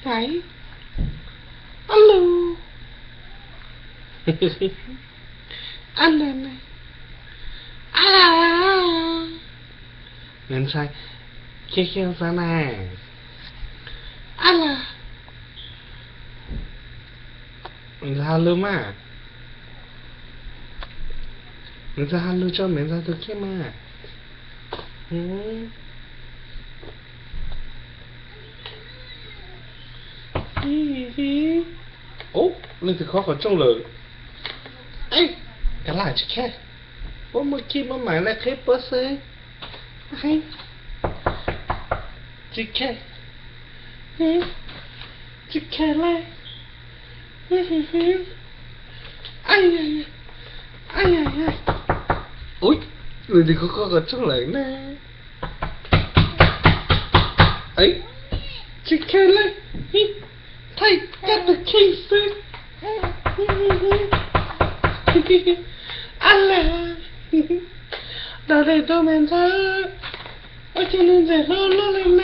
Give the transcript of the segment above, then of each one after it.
phải. Alo. Alo này. Nên sai. Kêu sana. Alo. Mình ra halo mà. Mình ra halo cho mình ra từ kia mà. Ố, lên từ khó trong lời. Ê, cái lại chứ khe. Ố mà kia mà mày lại khép bớt xe. Hay. Chứ khe. Chứ khe lại. Ai. Ui, lên từ khó trong lời nè. Ấy, chứ khe lại. Thầy, get the keys back. Allah. Đó để tôi mình thôi. Ở trên nên dễ hơn nó lên nè.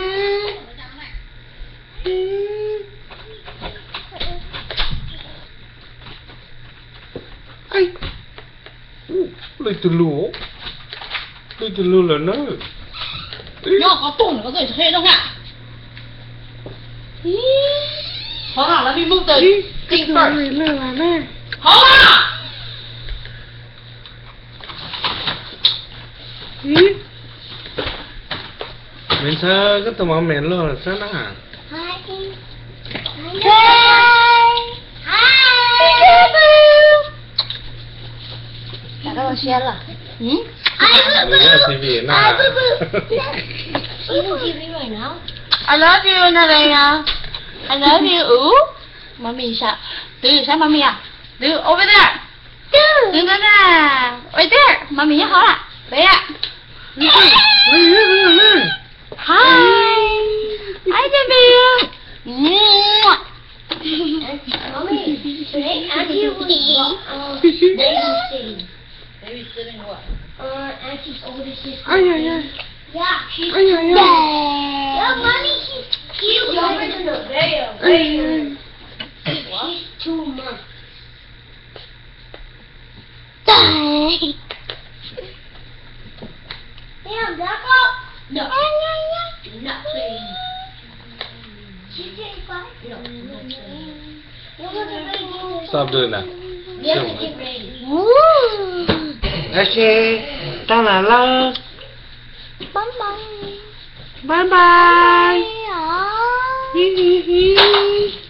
Ai. Lấy từ lúa. Lấy từ lúa là nó. Nhỏ có tổn có gửi thuê đâu ạ? Hóa hảo là đi move tới thing first. Hóa hảo. Mình sao cái tụi mẹ luôn là sao nè? Đã đâu xe là? Mình ra TV nè. TV right now. I love you, Narena. I love you. Mommy, sao mommy à? Dude, over there. Dude, no. Right there. Mommy, nhá, hả? Đấy ạ. Hi. Hi, Debbie. Mommy, today Auntie was babysitting. Babysitting what? Auntie's older sister. Ai. Yeah, she's Ai. Yeah, Mommy, she's cute. Younger than the bear. She's 2 months. Damn, Ducko. No. Nothing. She's getting five. No. You want to ready? Stop doing that. We have to get ready. Ashley, tao là Lơ. Bye bye. Bye bye. Bye.